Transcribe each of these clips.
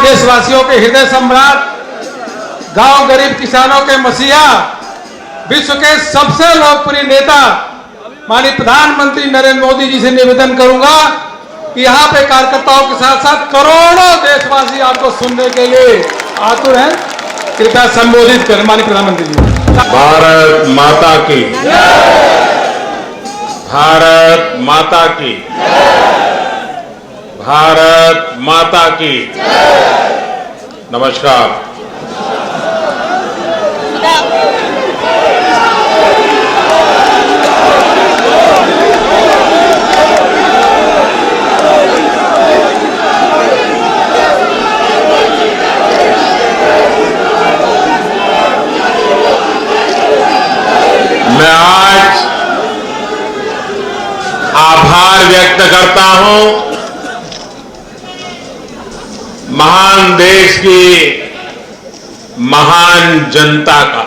देशवासियों के हृदय सम्राट, गांव गरीब किसानों के मसीहा, विश्व के सबसे लोकप्रिय नेता माननीय प्रधानमंत्री नरेंद्र मोदी जी से निवेदन करूंगा कि यहाँ पे कार्यकर्ताओं के साथ साथ करोड़ों देशवासी आपको सुनने के लिए आतुर हैं। कृपया संबोधित करें माननीय प्रधानमंत्री जी। भारत माता की, भारत माता की, भारत माता की। नमस्कार। मैं आज आभार व्यक्त करता हूं महान देश की महान जनता का।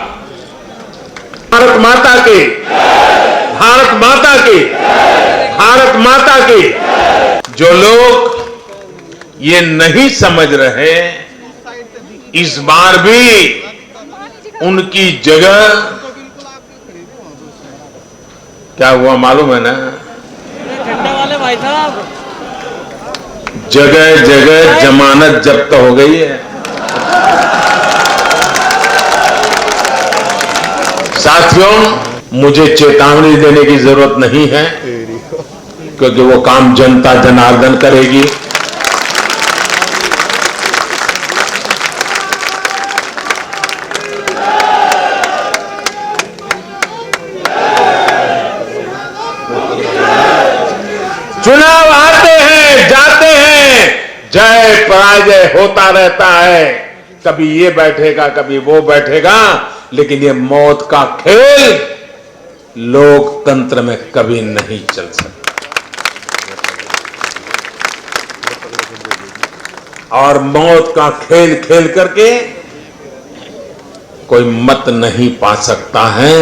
भारत माता की, भारत माता की, भारत माता की। जो लोग ये नहीं समझ रहे, इस बार भी उनकी जगह क्या हुआ मालूम है ना? ठंडे वाले भाई साहब, जगह जगह जमानत जब्त हो गई है। साथियों, मुझे चेतावनी देने की जरूरत नहीं है, क्योंकि वो काम जनता जनार्दन करेगी। चुनाव आते हैं, जाते हैं, जय पराजय होता रहता है। कभी ये बैठेगा, कभी वो बैठेगा, लेकिन ये मौत का खेल लोकतंत्र में कभी नहीं चल सकता। और मौत का खेल खेल करके कोई मत नहीं पा सकता है।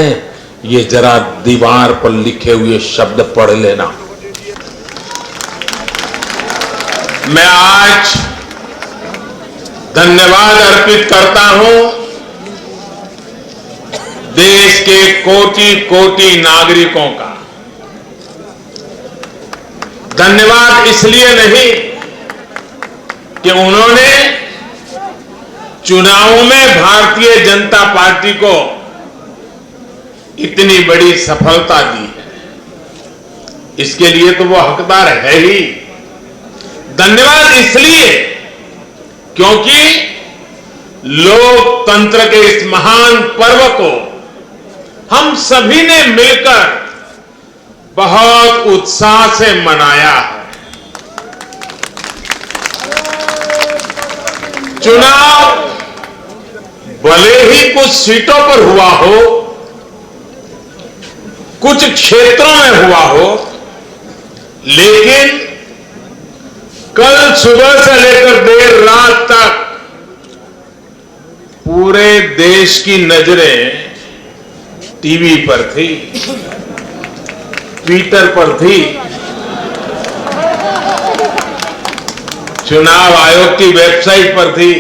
ये जरा दीवार पर लिखे हुए शब्द पढ़ लेना। मैं आज धन्यवाद अर्पित करता हूं देश के कोटि कोटि नागरिकों का। धन्यवाद इसलिए नहीं कि उन्होंने चुनावों में भारतीय जनता पार्टी को इतनी बड़ी सफलता दी है, इसके लिए तो वो हकदार है ही। धन्यवाद इसलिए क्योंकि लोकतंत्र के इस महान पर्व को हम सभी ने मिलकर बहुत उत्साह से मनाया है। चुनाव भले ही कुछ सीटों पर हुआ हो, कुछ क्षेत्रों में हुआ हो, लेकिन कल सुबह से लेकर देर रात तक पूरे देश की नजरें टीवी पर थी, ट्विटर पर थी, चुनाव आयोग की वेबसाइट पर थी।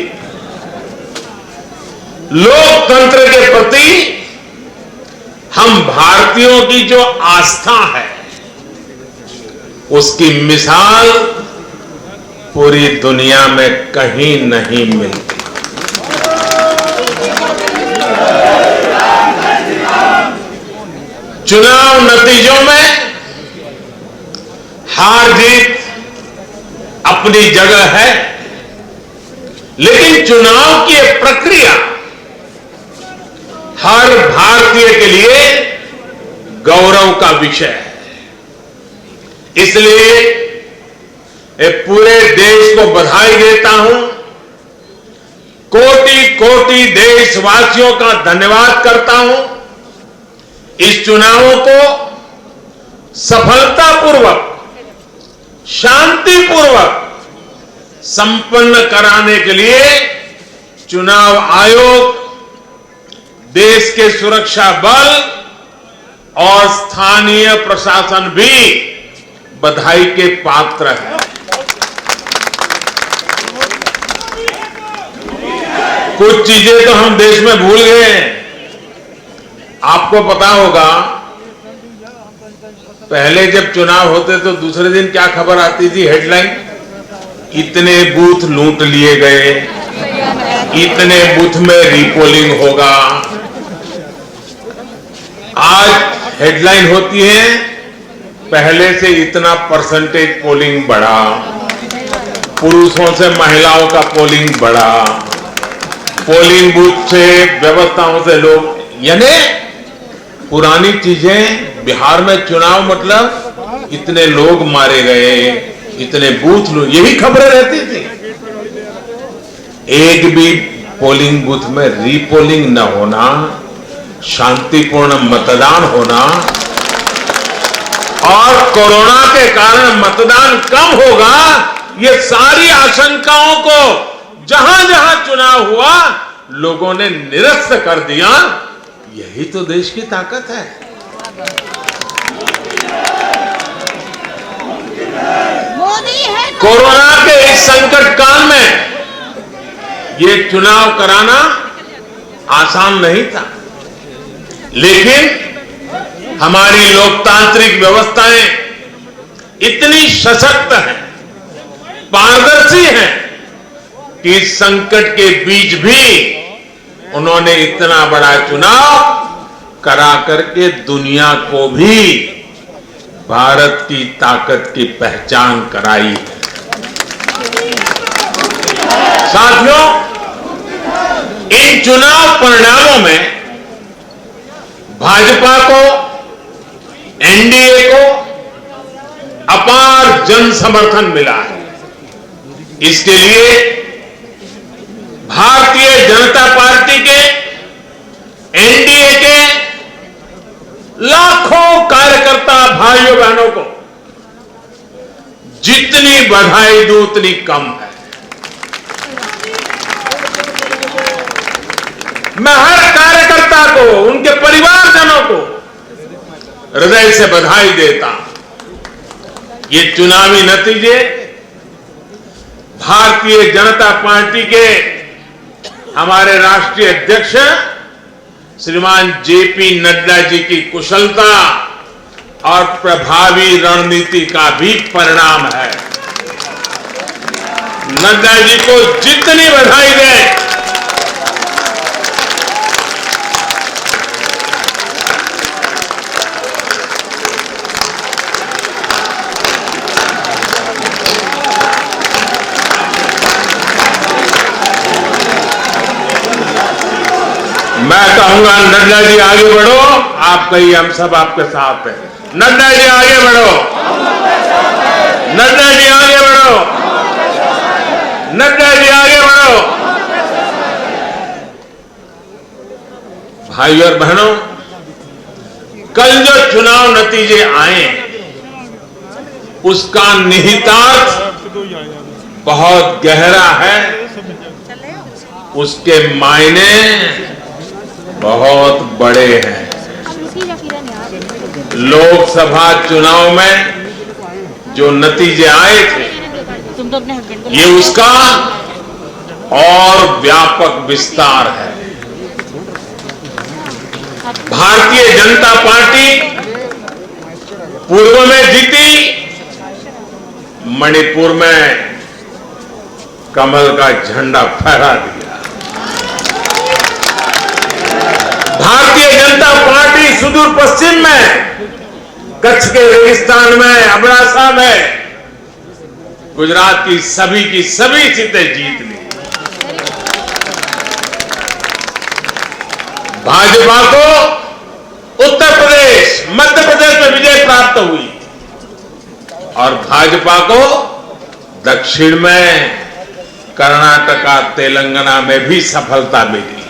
लोकतंत्र के प्रति हम भारतीयों की जो आस्था है, उसकी मिसाल पूरी दुनिया में कहीं नहीं मिलती। चुनाव नतीजों में हार जीत अपनी जगह है, लेकिन चुनाव की एक प्रक्रिया हर भारतीय के लिए गौरव का विषय है। इसलिए पूरे देश को बधाई देता हूं, कोटि कोटि देशवासियों का धन्यवाद करता हूं। इस चुनावों को सफलतापूर्वक, शांतिपूर्वक संपन्न कराने के लिए चुनाव आयोग, देश के सुरक्षा बल और स्थानीय प्रशासन भी बधाई के पात्र है। कुछ चीजें तो हम देश में भूल गए हैं। आपको पता होगा, पहले जब चुनाव होते तो दूसरे दिन क्या खबर आती थी, हेडलाइन, इतने बूथ लूट लिए गए, इतने बूथ में रीपोलिंग होगा। आज हेडलाइन होती है, पहले से इतना परसेंटेज पोलिंग बढ़ा, पुरुषों से महिलाओं का पोलिंग बढ़ा, पोलिंग बूथ से व्यवस्थाओं से लोग, यानी पुरानी चीजें। बिहार में चुनाव मतलब इतने लोग मारे गए, इतने बूथ लोग, यही खबरें रहती थी। एक भी पोलिंग बूथ में रीपोलिंग न होना, शांतिपूर्ण मतदान होना, और कोरोना के कारण मतदान कम होगा, ये सारी आशंकाओं को जहां जहां चुनाव हुआ लोगों ने निरस्त कर दिया। यही तो देश की ताकत है। मोदी है। कोरोना के इस संकट काल में ये चुनाव कराना आसान नहीं था, लेकिन हमारी लोकतांत्रिक व्यवस्थाएं इतनी सशक्त हैं, पारदर्शी हैं कि इस संकट के बीच भी उन्होंने इतना बड़ा चुनाव करा करके दुनिया को भी भारत की ताकत की पहचान कराई है। साथियों, इन चुनाव परिणामों में भाजपा को, एनडीए को अपार जन समर्थन मिला है। इसके लिए भारतीय जनता पार्टी के, एनडीए के लाखों कार्यकर्ता भाइयों बहनों को जितनी बधाई दूं उतनी कम है। मैं हर कार्यकर्ता को, उनके परिवारजनों को हृदय से बधाई देता हूं। ये चुनावी नतीजे भारतीय जनता पार्टी के हमारे राष्ट्रीय अध्यक्ष श्रीमान जेपी नड्डा जी की कुशलता और प्रभावी रणनीति का भी परिणाम है। नड्डा जी को जितनी बधाई दें, मैं कहूंगा नड्डा जी आगे बढ़ो, आप कहिए हम सब आपके साथ हैं। नड्डा जी आगे बढ़ो, नड्डा जी आगे बढ़ो, नड्डा जी आगे बढ़ो। भाई और बहनों, कल जो चुनाव नतीजे आए उसका निहितार्थ बहुत गहरा है, उसके मायने बहुत बड़े हैं। लोकसभा चुनाव में जो नतीजे आए थे, ये उसका और व्यापक विस्तार है। भारतीय जनता पार्टी पूर्व में जीती, मणिपुर में कमल का झंडा फहरा दिया। भारतीय जनता पार्टी सुदूर पश्चिम में, कच्छ के रेगिस्तान में, अबडासा में, गुजरात की सभी सीटें जीत ली। भाजपा को उत्तर प्रदेश, मध्य प्रदेश में विजय प्राप्त हुई और भाजपा को दक्षिण में, कर्नाटका, तेलंगाना में भी सफलता मिली।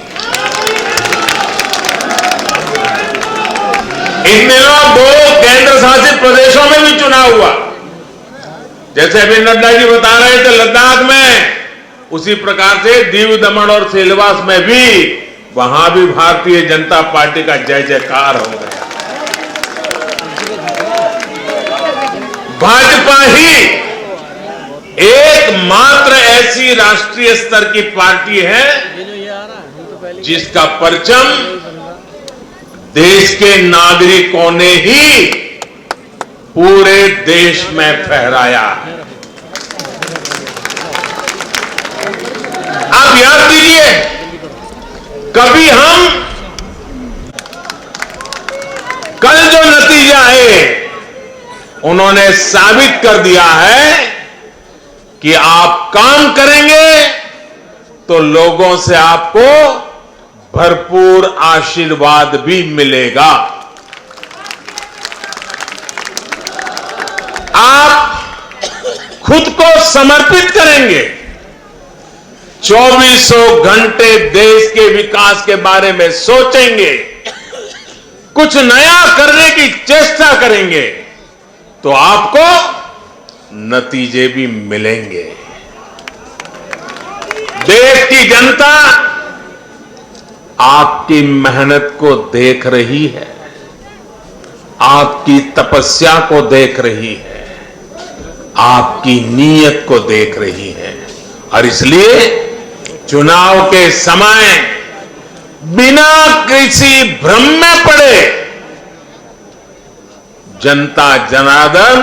इन दिनों 2 केंद्र शासित प्रदेशों में भी चुनाव हुआ, जैसे अभी नड्डा जी बता रहे थे लद्दाख में, उसी प्रकार से दीव, दमन और सिलवास में भी, वहां भी भारतीय जनता पार्टी का जय जयकार हो गया। भाजपा ही एकमात्र ऐसी राष्ट्रीय स्तर की पार्टी है जिसका परचम देश के नागरिकों ने ही पूरे देश में फहराया है। आप याद कीजिए, कभी कल जो नतीजा है, उन्होंने साबित कर दिया है कि आप काम करेंगे तो लोगों से आपको भरपूर आशीर्वाद भी मिलेगा। आप खुद को समर्पित करेंगे, 2400 घंटे देश के विकास के बारे में सोचेंगे, कुछ नया करने की चेष्टा करेंगे, तो आपको नतीजे भी मिलेंगे। देश की जनता आपकी मेहनत को देख रही है, आपकी तपस्या को देख रही है, आपकी नीयत को देख रही है, और इसलिए चुनाव के समय बिना किसी भ्रम में पड़े जनता जनार्दन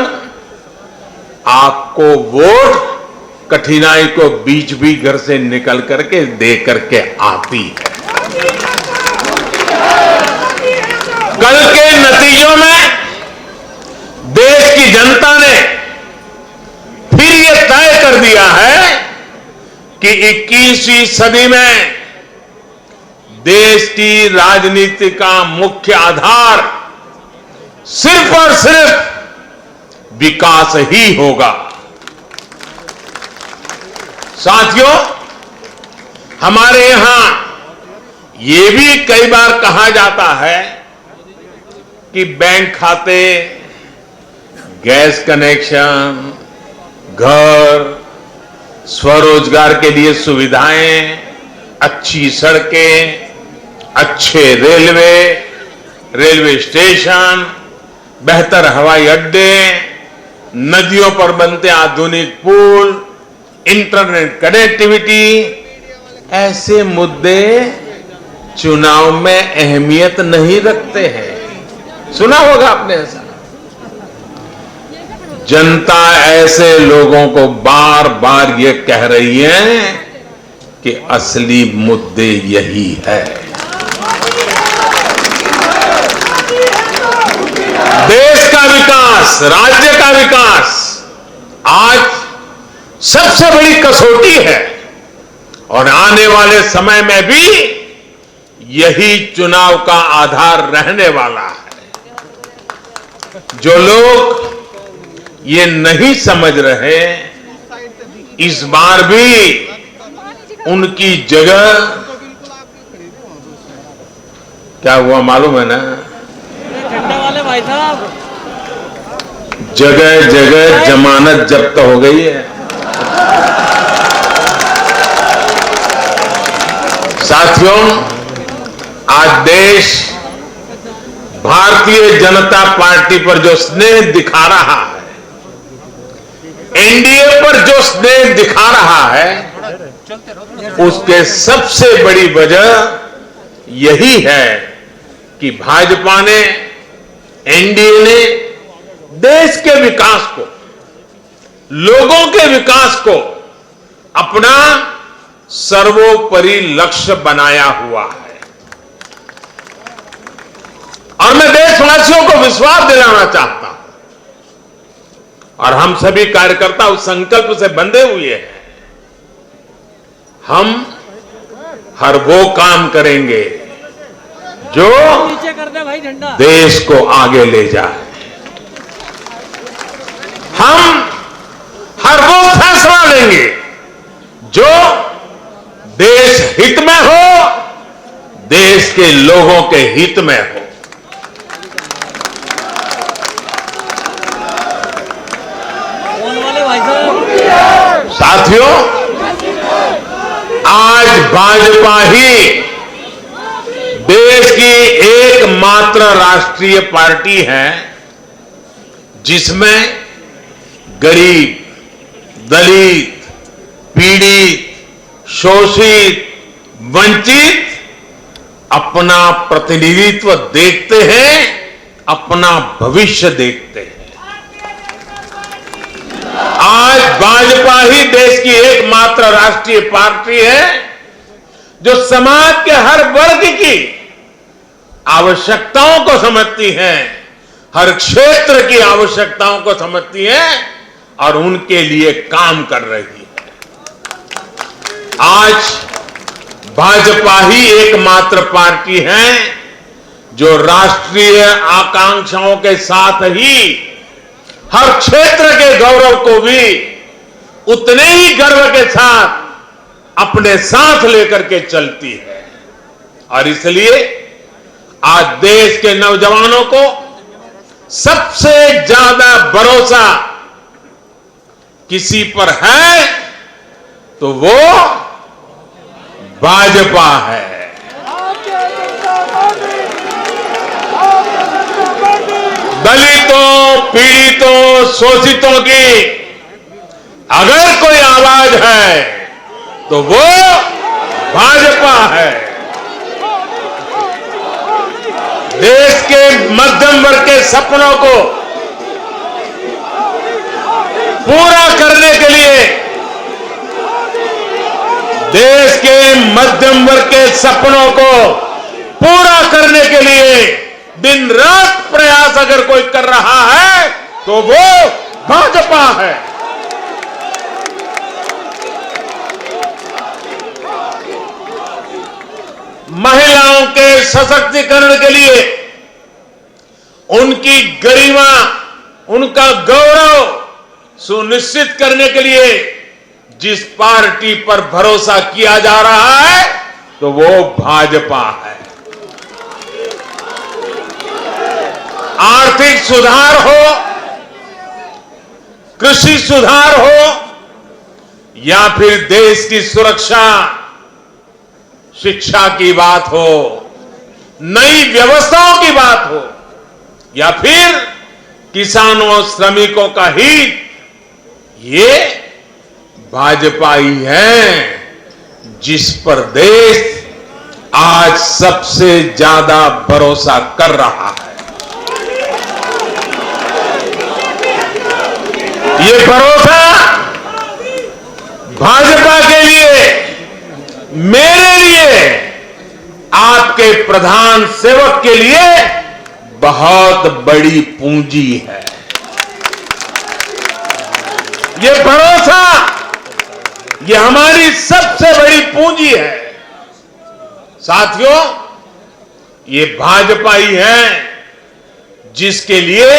आपको वोट कठिनाई को बीच भी घर से निकल करके दे करके आती है। कल के नतीजों में देश की जनता ने फिर यह तय कर दिया है कि 21वीं सदी में देश की राजनीति का मुख्य आधार सिर्फ और सिर्फ विकास ही होगा। साथियों, हमारे यहां यह भी कई बार कहा जाता है कि बैंक खाते, गैस कनेक्शन, घर, स्वरोजगार के लिए सुविधाएं, अच्छी सड़कें, अच्छे रेलवे स्टेशन, बेहतर हवाई अड्डे, नदियों पर बनते आधुनिक पुल, इंटरनेट कनेक्टिविटी, ऐसे मुद्दे चुनाव में अहमियत नहीं रखते हैं। सुना होगा आपने ऐसा। जनता ऐसे लोगों को बार बार ये कह रही है कि असली मुद्दे यही है। देश का विकास, राज्य का विकास आज सबसे बड़ी कसौटी है, और आने वाले समय में भी यही चुनाव का आधार रहने वाला है। जो लोग ये नहीं समझ रहे, इस बार भी उनकी जगह क्या हुआ मालूम है ना? ठंडे वाले भाई साहब, जगह जगह जमानत जब्त हो गई है। साथियों, आज देश भारतीय जनता पार्टी पर जो स्नेह दिखा रहा है, एनडीए पर जो स्नेह दिखा रहा है, उसके सबसे बड़ी वजह यही है कि भाजपा ने, एनडीए ने देश के विकास को, लोगों के विकास को अपना सर्वोपरि लक्ष्य बनाया हुआ है। और मैं देशवासियों को विश्वास दिलाना चाहता हूं, और हम सभी कार्यकर्ता उस संकल्प से बंधे हुए हैं। हम हर वो काम करेंगे जो नीचे कर दे भाई झंडा। देश को आगे ले जाए। हम हर वो फैसला लेंगे जो देश हित में हो, देश के लोगों के हित में हो। कौन वाले भाई साहब? साथियों, आज भाजपा ही देश की एकमात्र राष्ट्रीय पार्टी है जिसमें गरीब, दलित, पीड़ित, शोषित, वंचित अपना प्रतिनिधित्व देखते हैं, अपना भविष्य देखते हैं। आज भाजपा ही देश की एकमात्र राष्ट्रीय पार्टी है जो समाज के हर वर्ग की आवश्यकताओं को समझती है, हर क्षेत्र की आवश्यकताओं को समझती है और उनके लिए काम कर रही है। आज भाजपा ही एकमात्र पार्टी है जो राष्ट्रीय आकांक्षाओं के साथ ही हर क्षेत्र के गौरव को भी उतने ही गर्व के साथ अपने साथ लेकर के चलती है। और इसलिए आज देश के नौजवानों को सबसे ज्यादा भरोसा किसी पर है तो वो भाजपा है। दलितों, पीड़ितों, शोषितों की अगर कोई आवाज है तो वो भाजपा है। देश के मध्यम वर्ग के सपनों को पूरा करने के लिए, देश के मध्यम वर्ग के सपनों को पूरा करने के लिए दिन रात प्रयास अगर कोई कर रहा है तो वो भाजपा है। महिलाओं के सशक्तिकरण के लिए, उनकी गरिमा, उनका गौरव सुनिश्चित करने के लिए जिस पार्टी पर भरोसा किया जा रहा है तो वो भाजपा है। आर्थिक सुधार हो, कृषि सुधार हो या फिर देश की सुरक्षा, शिक्षा की बात हो, नई व्यवस्थाओं की बात हो या फिर किसानों, श्रमिकों का हित, ये भाजपा ही है जिस पर देश आज सबसे ज्यादा भरोसा कर रहा है। ये भरोसा भाजपा के लिए, मेरे लिए, आपके प्रधान सेवक के लिए बहुत बड़ी पूंजी है। ये भरोसा, ये हमारी सबसे बड़ी पूंजी है। साथियों, ये भाजपा ही है जिसके लिए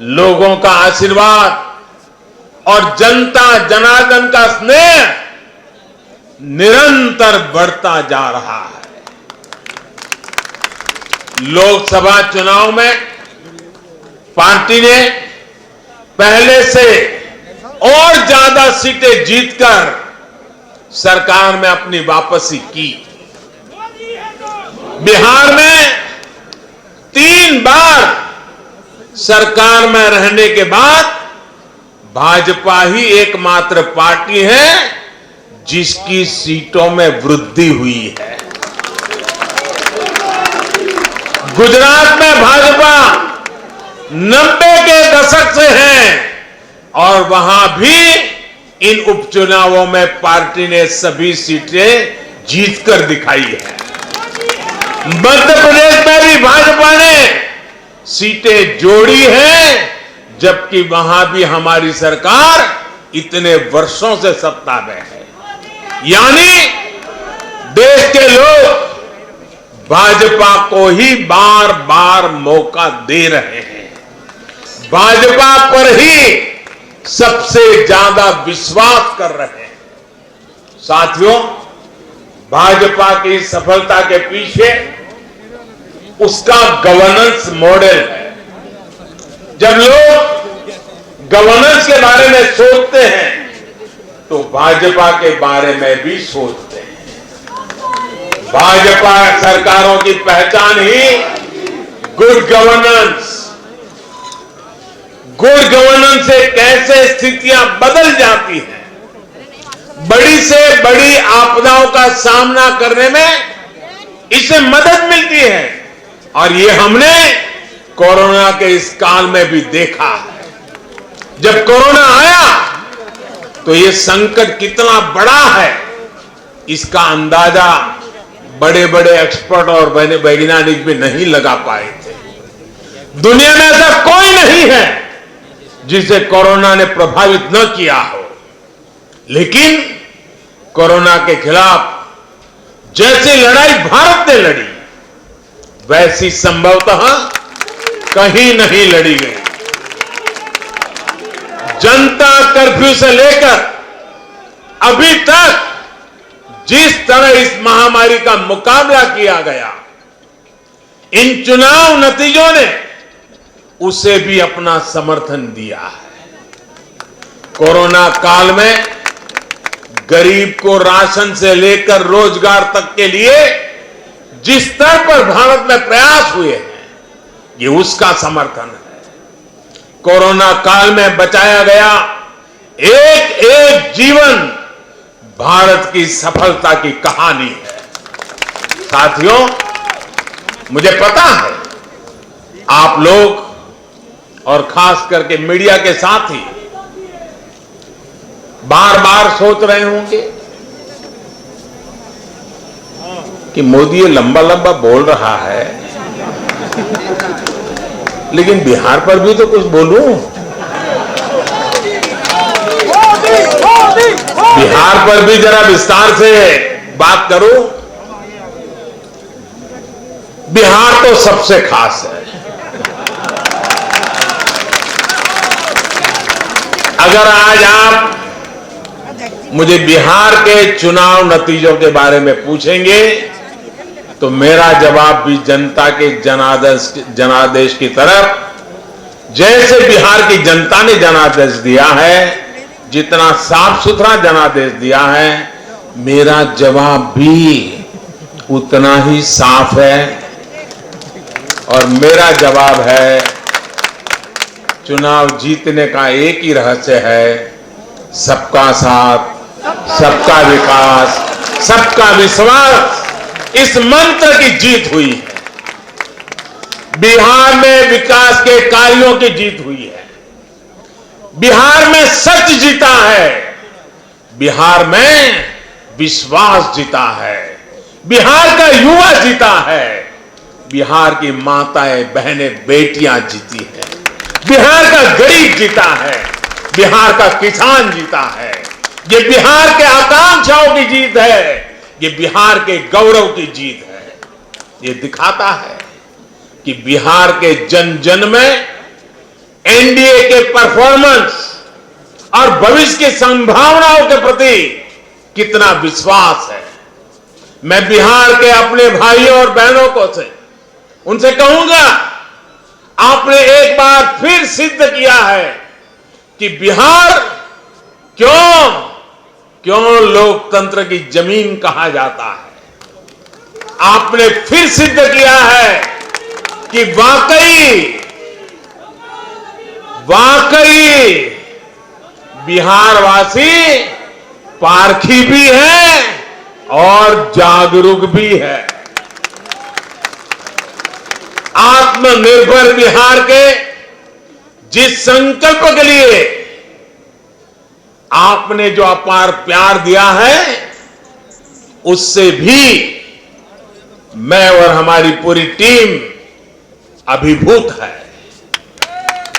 लोगों का आशीर्वाद और जनता जनार्दन का स्नेह निरंतर बढ़ता जा रहा है। लोकसभा चुनाव में पार्टी ने पहले से और ज्यादा सीटें जीतकर सरकार में अपनी वापसी की। बिहार में 3 बार सरकार में रहने के बाद भाजपा ही एकमात्र पार्टी है जिसकी सीटों में वृद्धि हुई है। गुजरात में भाजपा 90 के दशक से है और वहां भी इन उपचुनावों में पार्टी ने सभी सीटें जीतकर दिखाई है। मध्य प्रदेश में भी भाजपा ने सीटें जोड़ी है, जबकि वहां भी हमारी सरकार इतने वर्षों से सत्ता में है। यानी देश के लोग भाजपा को ही बार बार मौका दे रहे हैं, भाजपा पर ही सबसे ज्यादा विश्वास कर रहे हैं। साथियों, भाजपा की सफलता के पीछे उसका गवर्नेंस मॉडल है। जब लोग गवर्नेंस के बारे में सोचते हैं तो भाजपा के बारे में भी सोचते हैं। भाजपा सरकारों की पहचान ही गुड गवर्नेंस। गुड गवर्नेंस से कैसे स्थितियां बदल जाती हैं, बड़ी से बड़ी आपदाओं का सामना करने में इससे मदद मिलती है। और ये हमने कोरोना के इस काल में भी देखा है। जब कोरोना आया तो ये संकट कितना बड़ा है, इसका अंदाजा बड़े बड़े एक्सपर्ट और वैज्ञानिक भी नहीं लगा पाए थे। दुनिया में ऐसा कोई नहीं है जिसे कोरोना ने प्रभावित न किया हो। लेकिन कोरोना के खिलाफ जैसी लड़ाई भारत ने लड़ी, वैसी संभवतः कहीं नहीं लड़ी गई। जनता कर्फ्यू से लेकर अभी तक जिस तरह इस महामारी का मुकाबला किया गया, इन चुनाव नतीजों ने उसे भी अपना समर्थन दिया है। कोरोना काल में गरीब को राशन से लेकर रोजगार तक के लिए जिस स्तर पर भारत में प्रयास हुए हैं, ये उसका समर्थन है। कोरोना काल में बचाया गया एक एक जीवन भारत की सफलता की कहानी है। साथियों, मुझे पता है आप लोग और खास करके मीडिया के साथी बार बार सोच रहे होंगे कि मोदी ये लंबा लंबा बोल रहा है, लेकिन बिहार पर भी तो कुछ बोलूं। बिहार पर भी जरा विस्तार से बात करूं। बिहार तो सबसे खास है। अगर आज आप मुझे बिहार के चुनाव नतीजों के बारे में पूछेंगे तो मेरा जवाब भी जनता के जनादेश की तरफ, जैसे बिहार की जनता ने जनादेश दिया है, जितना साफ सुथरा जनादेश दिया है, मेरा जवाब भी उतना ही साफ है। और मेरा जवाब है, चुनाव जीतने का एक ही रहस्य है, सबका साथ, सबका विकास, सबका विश्वास। इस मंत्र की जीत हुई है। बिहार में विकास के कार्यों की जीत हुई है। बिहार में सच जीता है। बिहार में विश्वास जीता है। बिहार का युवा जीता है। बिहार की माताएं, बहनें, बेटियां जीती है। बिहार का गरीब जीता है। बिहार का किसान जीता है। ये बिहार के आकांक्षाओं की जीत है। ये बिहार के गौरव की जीत है। ये दिखाता है कि बिहार के जन जन में एनडीए के परफॉर्मेंस और भविष्य की संभावनाओं के प्रति कितना विश्वास है। मैं बिहार के अपने भाइयों और बहनों को उनसे कहूंगा, आपने एक बार फिर सिद्ध किया है कि बिहार क्यों लोकतंत्र की जमीन कहा जाता है। आपने फिर सिद्ध किया है कि वाकई बिहारवासी पारखी भी है और जागरूक भी है। आत्मनिर्भर बिहार के जिस संकल्प के लिए आपने जो अपार प्यार दिया है, उससे भी मैं और हमारी पूरी टीम अभिभूत है।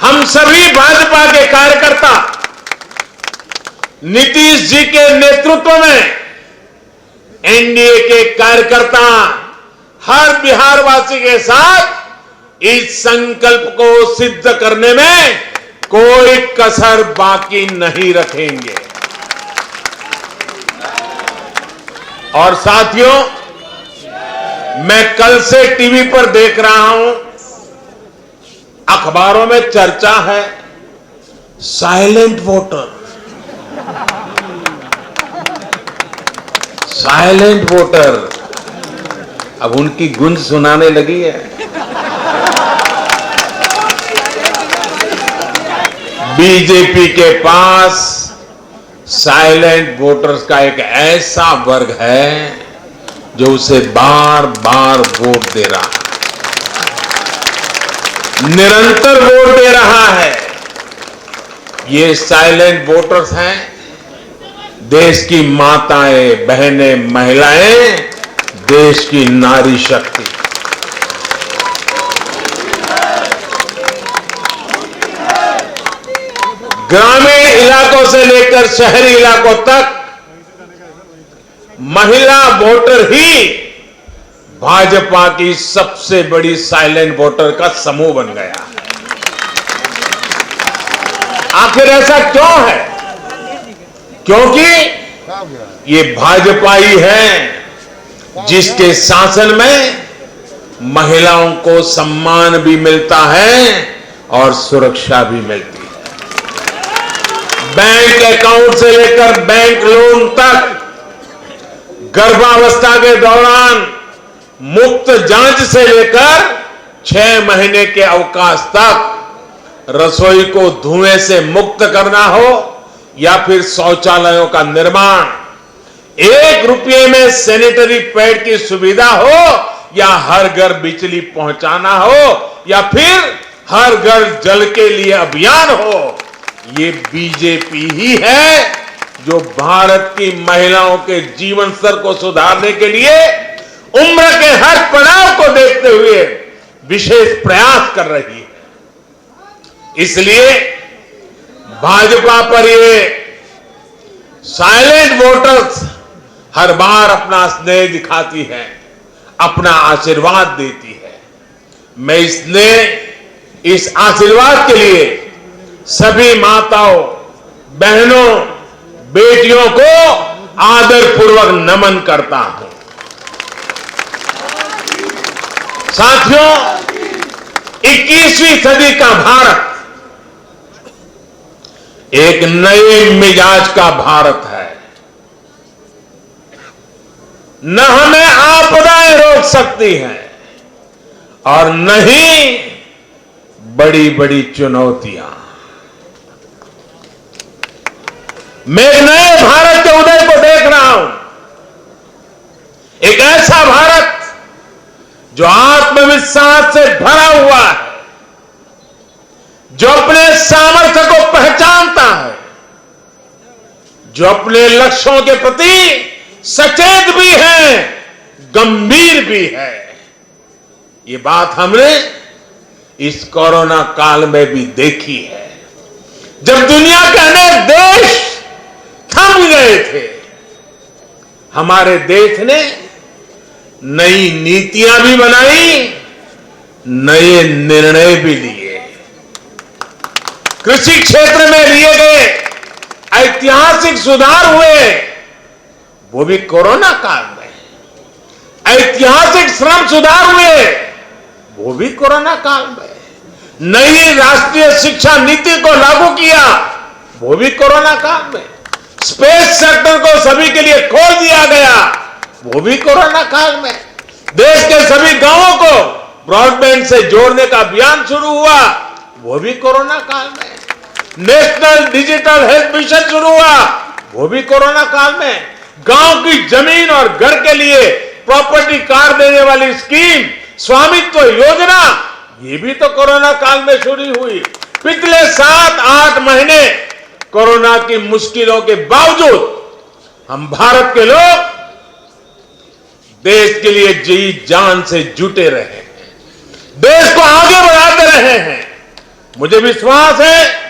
हम सभी भाजपा के कार्यकर्ता नीतीश जी के नेतृत्व में एनडीए के कार्यकर्ता हर बिहारवासी के साथ इस संकल्प को सिद्ध करने में कोई कसर बाकी नहीं रखेंगे। और साथियों, मैं कल से टीवी पर देख रहा हूं, अखबारों में चर्चा है साइलेंट वोटर। साइलेंट वोटर अब उनकी गूंज सुनाने लगी है। बीजेपी के पास साइलेंट वोटर्स का एक ऐसा वर्ग है जो उसे बार बार वोट दे रहा है, निरंतर वोट दे रहा है। ये साइलेंट वोटर्स हैं, देश की माताएं, बहनें, महिलाएं, देश की नारी शक्ति। ग्रामीण इलाकों से लेकर शहरी इलाकों तक महिला वोटर ही भाजपा की सबसे बड़ी साइलेंट वोटर का समूह बन गया। आखिर ऐसा क्यों है? क्योंकि ये भाजपा ही है जिसके शासन में महिलाओं को सम्मान भी मिलता है और सुरक्षा भी मिलती है। बैंक अकाउंट से लेकर बैंक लोन तक, गर्भावस्था के दौरान मुफ्त जांच से लेकर 6 महीने के अवकाश तक, रसोई को धुएं से मुक्त करना हो या फिर शौचालयों का निर्माण, 1 रुपये में सैनिटरी पैड की सुविधा हो या हर घर बिजली पहुंचाना हो या फिर हर घर जल के लिए अभियान हो, ये बीजेपी ही है जो भारत की महिलाओं के जीवन स्तर को सुधारने के लिए उम्र के हर पड़ाव को देखते हुए विशेष प्रयास कर रही है। इसलिए भाजपा पर ये साइलेंट वोटर्स हर बार अपना स्नेह दिखाती है, अपना आशीर्वाद देती है। मैं इस आशीर्वाद के लिए सभी माताओं, बहनों, बेटियों को आदरपूर्वक नमन करता हूं। साथियों, 21वीं सदी का भारत एक नए मिजाज का भारत है। न हमें आपदाएं रोक सकती हैं और न ही बड़ी बड़ी चुनौतियां। मैं एक नए भारत के उदय को देख रहा हूं, एक ऐसा भारत जो आत्मविश्वास से भरा हुआ है, जो अपने सामर्थ्य को पहचानता है, जो अपने लक्ष्यों के प्रति सचेत भी है, गंभीर भी है। ये बात हमने इस कोरोना काल में भी देखी है, जब दुनिया के अनेक देश थम गए थे। हमारे देश ने नई नीतियां भी बनाई, नए निर्णय भी लिए। कृषि क्षेत्र में लिए गए ऐतिहासिक सुधार हुए, वो भी कोरोना काल में। ऐतिहासिक श्रम सुधार हुए, वो भी कोरोना काल में। नई राष्ट्रीय शिक्षा नीति को लागू किया, वो भी कोरोना काल में। स्पेस सेक्टर को सभी के लिए खोल दिया गया, वो भी कोरोना काल में। देश के सभी गांवों को ब्रॉडबैंड से जोड़ने का अभियान शुरू हुआ, वो भी कोरोना काल में। नेशनल डिजिटल हेल्थ मिशन शुरू हुआ, वो भी कोरोना काल में। गांव की जमीन और घर के लिए प्रॉपर्टी कार्ड देने वाली स्कीम, स्वामित्व योजना, ये भी तो कोरोना काल में शुरू हुई। पिछले 7-8 महीने कोरोना की मुश्किलों के बावजूद हम भारत के लोग देश के लिए जी जान से जुटे रहे हैं, देश को आगे बढ़ाते रहे हैं। मुझे विश्वास है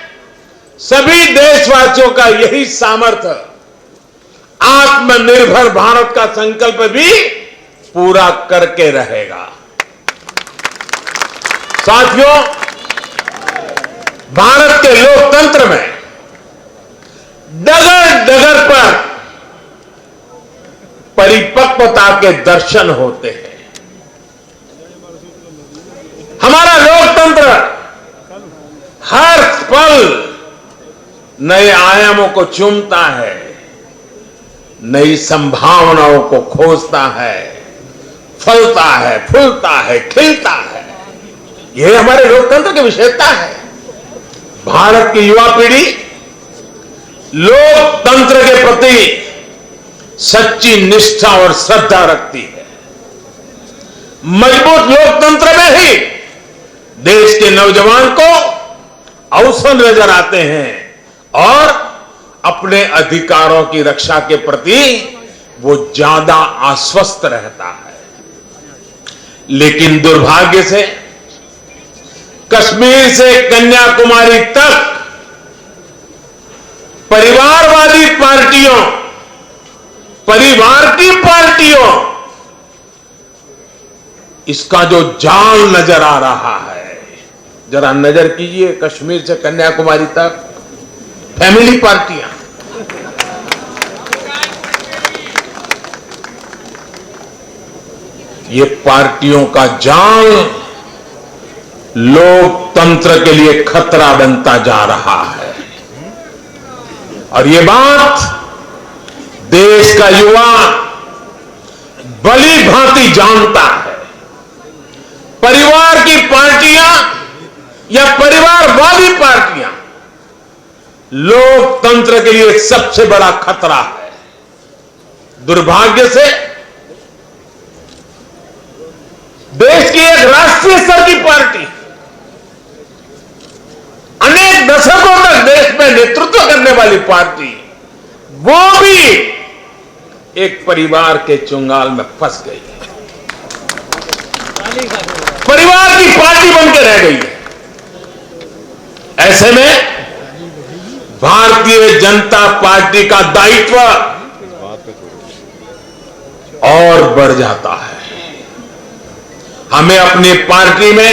सभी देशवासियों का यही सामर्थ्य आत्मनिर्भर भारत का संकल्प भी पूरा करके रहेगा। साथियों, भारत के लोकतंत्र में डगर डगर पर परिपक्वता के दर्शन होते हैं। हमारा लोकतंत्र हर पल नए आयामों को चूमता है, नई संभावनाओं को खोजता है, फलता है, फूलता है, खिलता है। यह हमारे लोकतंत्र की विशेषता है। भारत की युवा पीढ़ी लोकतंत्र के प्रति सच्ची निष्ठा और श्रद्धा रखती है। मजबूत लोकतंत्र में ही देश के नौजवान को अवसर नजर आते हैं और अपने अधिकारों की रक्षा के प्रति वो ज्यादा आश्वस्त रहता है। लेकिन दुर्भाग्य से कश्मीर से कन्याकुमारी तक परिवारवादी पार्टियों, परिवार की पार्टियों, इसका जो जाल नजर आ रहा है, जरा नजर कीजिए कश्मीर से कन्याकुमारी तक फैमिली पार्टियां, ये पार्टियों का जाल लोकतंत्र के लिए खतरा बनता जा रहा है। और ये बात देश का युवा भली भांति जानता है। परिवार की पार्टियां या परिवारवादी पार्टियां लोकतंत्र के लिए सबसे बड़ा खतरा है। दुर्भाग्य से देश की एक राष्ट्रीय स्तर की पार्टी अनेक दशकों तक देश में नेतृत्व करने वाली पार्टी, वो भी एक परिवार के चुंगाल में फंस गई है, परिवार की पार्टी बनकर रह गई है। ऐसे में भारतीय जनता पार्टी का दायित्व और बढ़ जाता है। हमें अपनी पार्टी में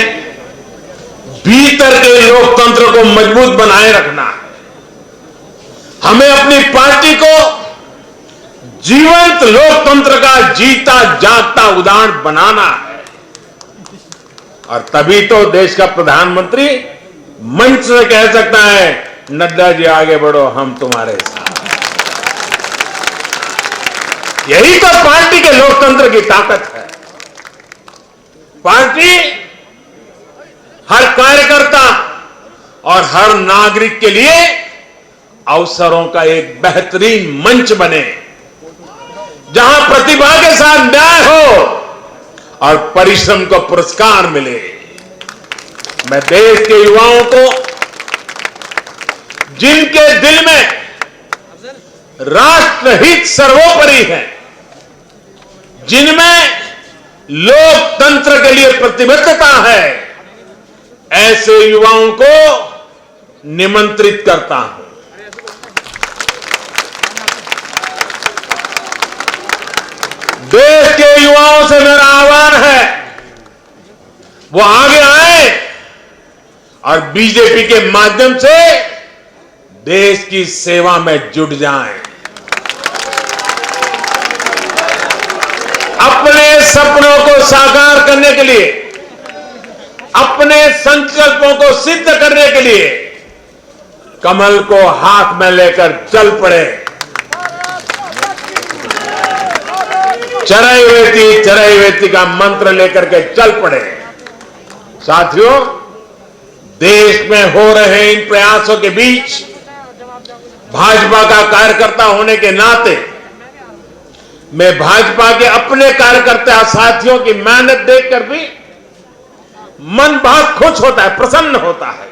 भीतर के लोकतंत्र को मजबूत बनाए रखना है। हमें अपनी पार्टी को जीवंत लोकतंत्र का जीता जागता उदाहरण बनाना है। और तभी तो देश का प्रधानमंत्री मंच से कह सकता है, नड्डा जी आगे बढ़ो, हम तुम्हारे साथ। यही तो पार्टी के लोकतंत्र की ताकत है। पार्टी हर कार्यकर्ता और हर नागरिक के लिए अवसरों का एक बेहतरीन मंच बने, जहां प्रतिभा के साथ न्याय हो और परिश्रम को पुरस्कार मिले। मैं देश के युवाओं को, जिनके दिल में राष्ट्रहित सर्वोपरि है, जिनमें लोकतंत्र के लिए प्रतिबद्धता है, ऐसे युवाओं को निमंत्रित करता हूं। देश के युवाओं से मेरा आह्वान है, वो आगे आए और बीजेपी के माध्यम से देश की सेवा में जुट जाएं। अपने सपनों को साकार करने के लिए, अपने संकल्पों को सिद्ध करने के लिए कमल को हाथ में लेकर चल पड़े। चरैवेति का मंत्र लेकर के चल पड़े। साथियों, देश में हो रहे इन प्रयासों के बीच भाजपा का कार्यकर्ता होने के नाते मैं भाजपा के अपने कार्यकर्ता साथियों की मेहनत देखकर भी मन बहुत खुश होता है, प्रसन्न होता है।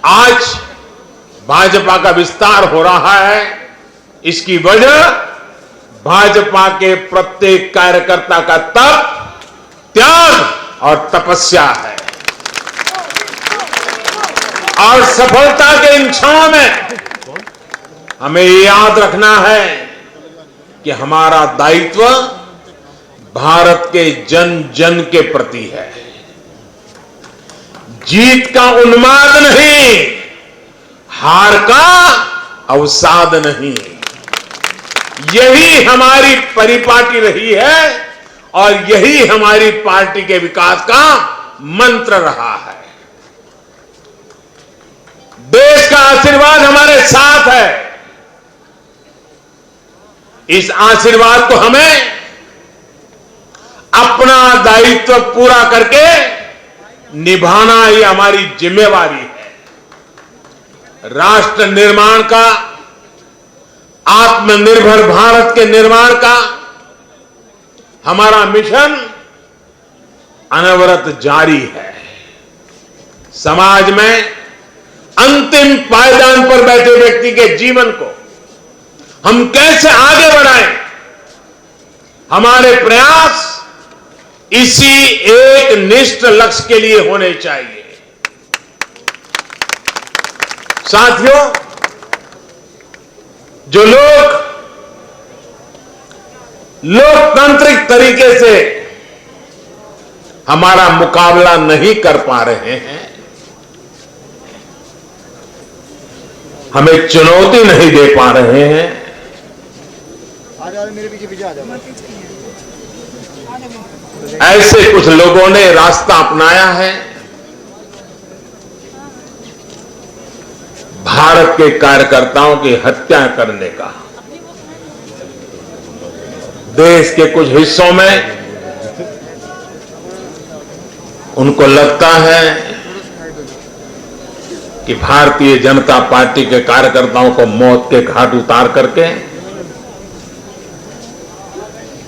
आज भाजपा का विस्तार हो रहा है, इसकी वजह भाजपा के प्रत्येक कार्यकर्ता का तप, त्याग और तपस्या है। और सफलता के इन क्षणों में हमें याद रखना है कि हमारा दायित्व भारत के जन जन के प्रति है। जीत का उन्माद नहीं, हार का अवसाद नहीं। यही हमारी परिपाटी रही है और यही हमारी पार्टी के विकास का मंत्र रहा है। देश का आशीर्वाद हमारे साथ है। इस आशीर्वाद को हमें अपना दायित्व पूरा करके निभाना ही हमारी जिम्मेवारी है। राष्ट्र निर्माण का, आत्मनिर्भर भारत के निर्माण का हमारा मिशन अनवरत जारी है। समाज में अंतिम पायदान पर बैठे व्यक्ति के जीवन को हम कैसे आगे बढ़ाएं, हमारे प्रयास इसी एक निष्ठ लक्ष्य के लिए होने चाहिए। साथियों, जो लोग लोकतांत्रिक तरीके से हमारा मुकाबला नहीं कर पा रहे हैं, हमें चुनौती नहीं दे पा रहे हैं, मेरे पीछे आ जाओ। ऐसे कुछ लोगों ने रास्ता अपनाया है भारत के कार्यकर्ताओं की हत्या करने का। देश के कुछ हिस्सों में उनको लगता है कि भारतीय जनता पार्टी के कार्यकर्ताओं को मौत के घाट उतार करके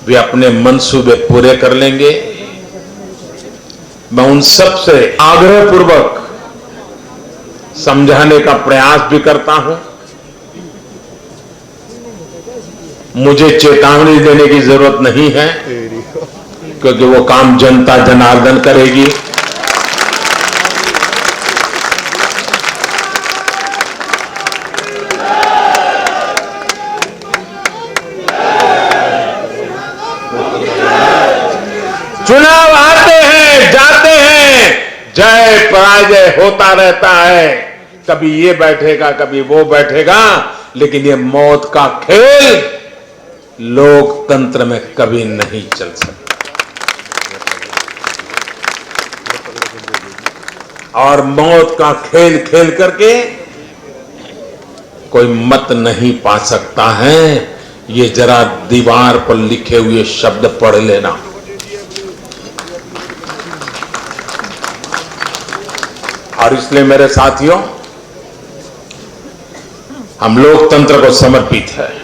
वे अपने मंसूबे पूरे कर लेंगे। मैं उन सब से आग्रहपूर्वक समझाने का प्रयास भी करता हूं। मुझे चेतावनी देने की जरूरत नहीं है, क्योंकि वो काम जनता जनार्दन करेगी। चुनाव आते हैं, जाते हैं, जय पराजय होता रहता है। कभी ये बैठेगा, कभी वो बैठेगा, लेकिन ये मौत का खेल लोकतंत्र में कभी नहीं चल सकता। और मौत का खेल खेल करके कोई मत नहीं पा सकता है। ये जरा दीवार पर लिखे हुए शब्द पढ़ लेना। और इसलिए मेरे साथियों, हम लोकतंत्र को समर्पित है।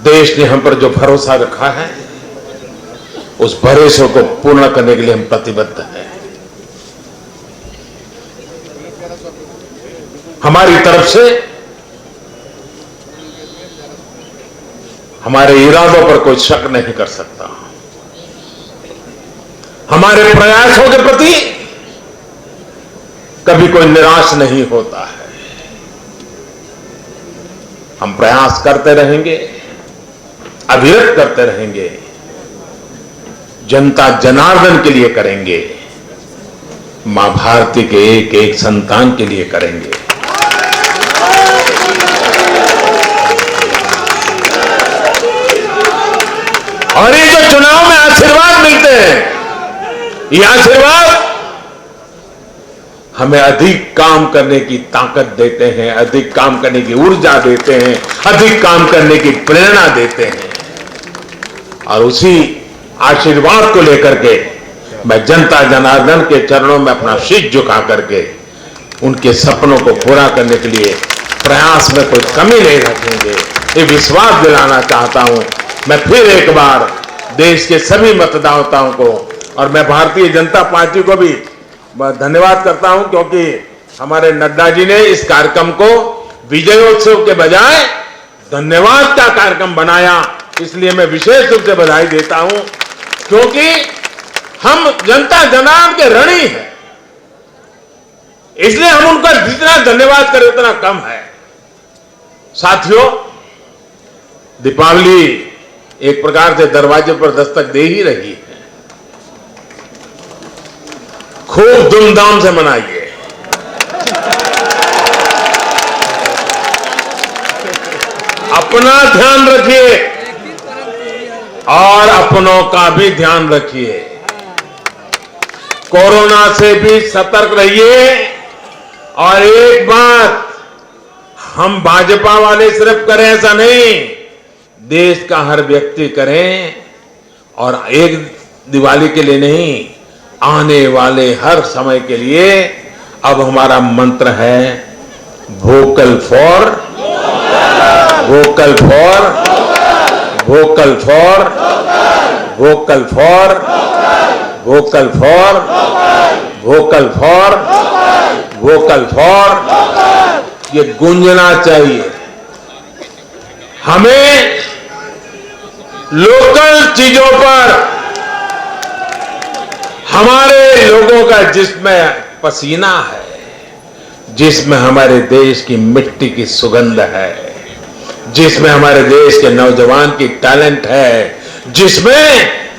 देश ने हम पर जो भरोसा रखा है, उस भरोसे को पूर्ण करने के लिए हम प्रतिबद्ध हैं। हमारी तरफ से हमारे इरादों पर कोई शक नहीं कर सकता। हमारे प्रयासों के प्रति कभी कोई निराश नहीं होता है। हम प्रयास करते रहेंगे, अविरत करते रहेंगे, जनता जनार्दन के लिए करेंगे, मां भारती के एक एक संतान के लिए करेंगे। और ये जो चुनाव में आशीर्वाद मिलते हैं, ये आशीर्वाद हमें अधिक काम करने की ताकत देते हैं, अधिक काम करने की ऊर्जा देते हैं, अधिक काम करने की प्रेरणा देते हैं। और उसी आशीर्वाद को लेकर के मैं जनता जनार्दन के चरणों में अपना शीश झुका करके उनके सपनों को पूरा करने के लिए प्रयास में कोई कमी नहीं रखेंगे, ये विश्वास दिलाना चाहता हूं। मैं फिर एक बार देश के सभी मतदाताओं को और मैं भारतीय जनता पार्टी को भी धन्यवाद करता हूं, क्योंकि हमारे नड्डा जी ने इस कार्यक्रम को विजयोत्सव के बजाय धन्यवाद का कार्यक्रम बनाया। इसलिए मैं विशेष रूप से बधाई देता हूं, क्योंकि हम जनता जनार्दन के ऋणी हैं। इसलिए हम उनका जितना धन्यवाद करें उतना कम है। साथियों, दीपावली एक प्रकार से दरवाजे पर दस्तक दे ही रही है। खूब धूमधाम से मनाइए। अपना ध्यान रखिए और अपनों का भी ध्यान रखिए। कोरोना से भी सतर्क रहिए। और एक बात हम भाजपा वाले सिर्फ करें ऐसा नहीं, देश का हर व्यक्ति करें। और एक दिवाली के लिए नहीं, आने वाले हर समय के लिए अब हमारा मंत्र है vocal for vocal for vocal for vocal for vocal for vocal for ये गूंजना चाहिए। हमें लोकल चीजों पर हमारे लोगों का जिसमें पसीना है, जिसमें हमारे देश की मिट्टी की सुगंध है, जिसमें हमारे देश के नौजवान की टैलेंट है, जिसमें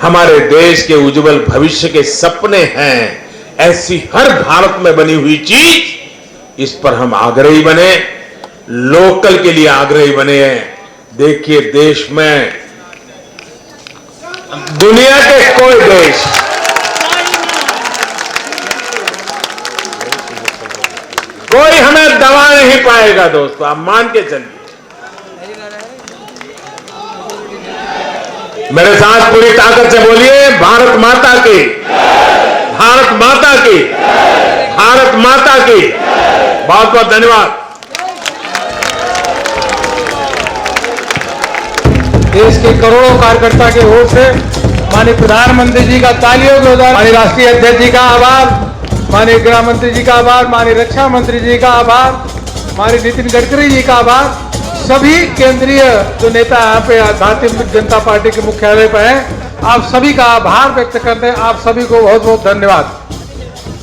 हमारे देश के उज्जवल भविष्य के सपने हैं, ऐसी हर भारत में बनी हुई चीज, इस पर हम आग्रही बने, लोकल के लिए आग्रही बने। देखिए देश में, दुनिया के कोई देश कोई हमें दबा नहीं पाएगा दोस्तों, आप मान के चलिए। मेरे साथ पूरी ताकत से बोलिए, भारत माता की, भारत माता की, भारत माता की। बहुत बहुत धन्यवाद। देश के करोड़ों कार्यकर्ता के ओर से माननीय प्रधानमंत्री जी का तालियों के द्वारा, माननीय राष्ट्रीय अध्यक्ष जी का आभार, माननीय गृह मंत्री जी का आभार, माननीय रक्षा मंत्री जी का आभार, माननीय नितिन गडकरी जी का आभार, सभी केंद्रीय जो नेता यहाँ पे भारतीय जनता पार्टी के मुख्यालय पर हैं, आप सभी का आभार व्यक्त करते हैं। आप सभी को बहुत बहुत धन्यवाद।